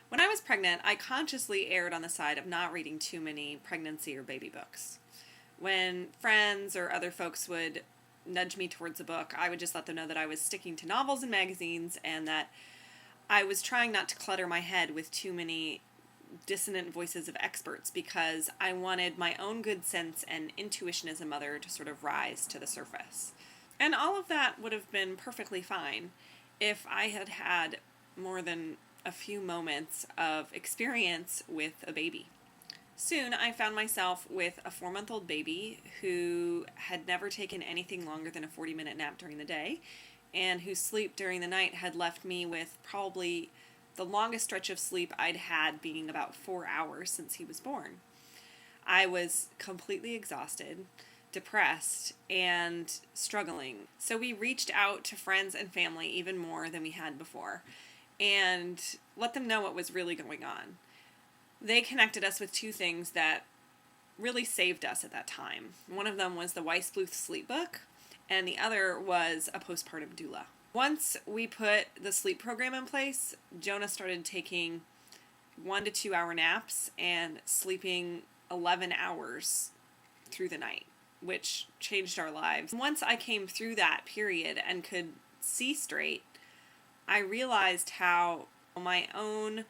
When I was pregnant, I consciously erred on the side of not reading too many pregnancy or baby books. When friends or other folks would nudge me towards a book, I would just let them know that I was sticking to novels and magazines and that I was trying not to clutter my head with too many dissonant voices of experts because I wanted my own good sense and intuition as a mother to sort of rise to the surface. And all of that would have been perfectly fine if I had had more than a few moments of experience with a baby. Soon I found myself with a 4-month-old baby who had never taken anything longer than a 40-minute nap during the day and whose sleep during the night had left me with probably the longest stretch of sleep I'd had being about 4 hours since he was born. I was completely exhausted, depressed, and struggling. So we reached out to friends and family even more than we had before and let them know what was really going on. They connected us with two things that really saved us at that time. One of them was the Weiss Bluth sleep book, and the other was a postpartum doula. Once we put the sleep program in place, Jonah started taking 1 to 2 hour naps and sleeping 11 hours through the night, which changed our lives. Once I came through that period and could see straight, I realized how my own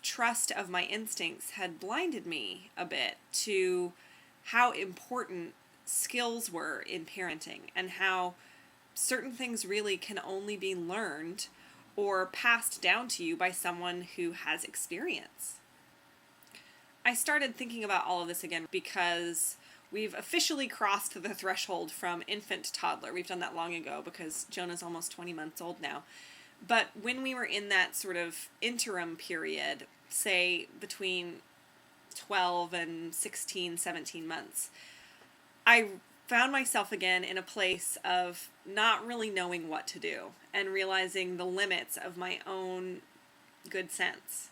trust of my instincts had blinded me a bit to how important skills were in parenting and how certain things really can only be learned or passed down to you by someone who has experience. I started thinking about all of this again because we've officially crossed the threshold from infant to toddler. We've done that long ago because Jonah's almost 20 months old now. But when we were in that sort of interim period, say between 12 and 16, 17 months, I found myself again in a place of not really knowing what to do and realizing the limits of my own good sense.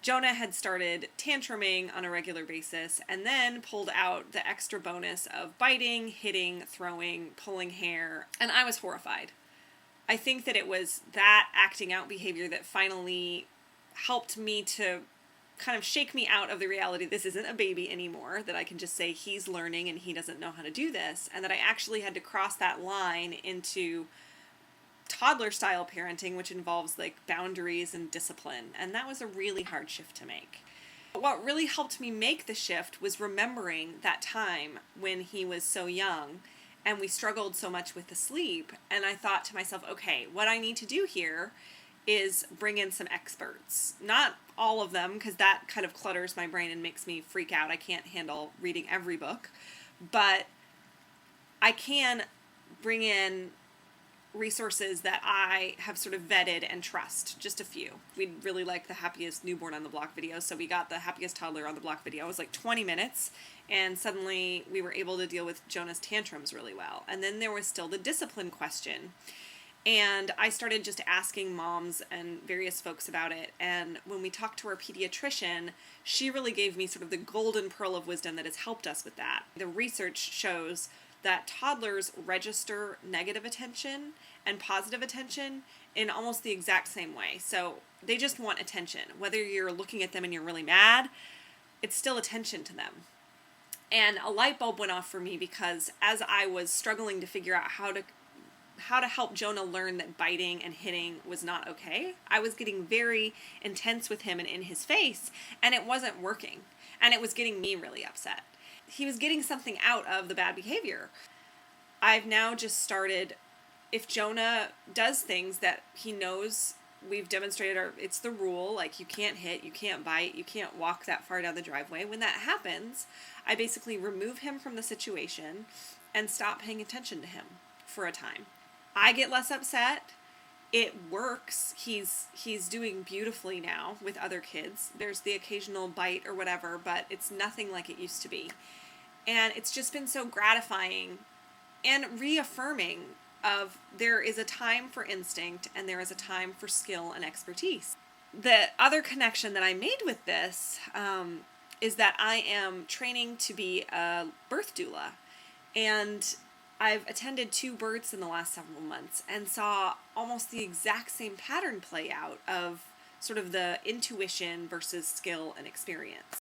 Jonah had started tantruming on a regular basis and then pulled out the extra bonus of biting, hitting, throwing, pulling hair, and I was horrified. I think that it was that acting out behavior that finally helped me to kind of shake me out of the reality this isn't a baby anymore, that I can just say he's learning and he doesn't know how to do this, and that I actually had to cross that line into toddler style parenting, which involves like boundaries and discipline, and that was a really hard shift to make. But what really helped me make the shift was remembering that time when he was so young and we struggled so much with the sleep, and I thought to myself, okay, what I need to do here is bring in some experts. Not all of them, because that kind of clutters my brain and makes me freak out. I can't handle reading every book. But I can bring in resources that I have sort of vetted and trust, just a few. We really like the Happiest Newborn on the Block video, so we got the Happiest Toddler on the Block video. It was like 20 minutes, and suddenly we were able to deal with Jonah's tantrums really well. And then there was still the discipline question. And I started just asking moms and various folks about it. And when we talked to our pediatrician, she really gave me sort of the golden pearl of wisdom that has helped us with that. The research shows that toddlers register negative attention and positive attention in almost the exact same way. So they just want attention. Whether you're looking at them and you're really mad, it's still attention to them. And a light bulb went off for me because as I was struggling to figure out how to help Jonah learn that biting and hitting was not okay, I was getting very intense with him and in his face, and it wasn't working. And it was getting me really upset. He was getting something out of the bad behavior. I've now just started, if Jonah does things that he knows we've demonstrated, it's the rule, like you can't hit, you can't bite, you can't walk that far down the driveway. When that happens, I basically remove him from the situation and stop paying attention to him for a time. I get less upset. It works. He's doing beautifully now with other kids. There's the occasional bite or whatever, but it's nothing like it used to be. And it's just been so gratifying and reaffirming of there is a time for instinct and there is a time for skill and expertise. The other connection that I made with this is that I am training to be a birth doula. And I've attended 2 births in the last several months and saw almost the exact same pattern play out of sort of the intuition versus skill and experience.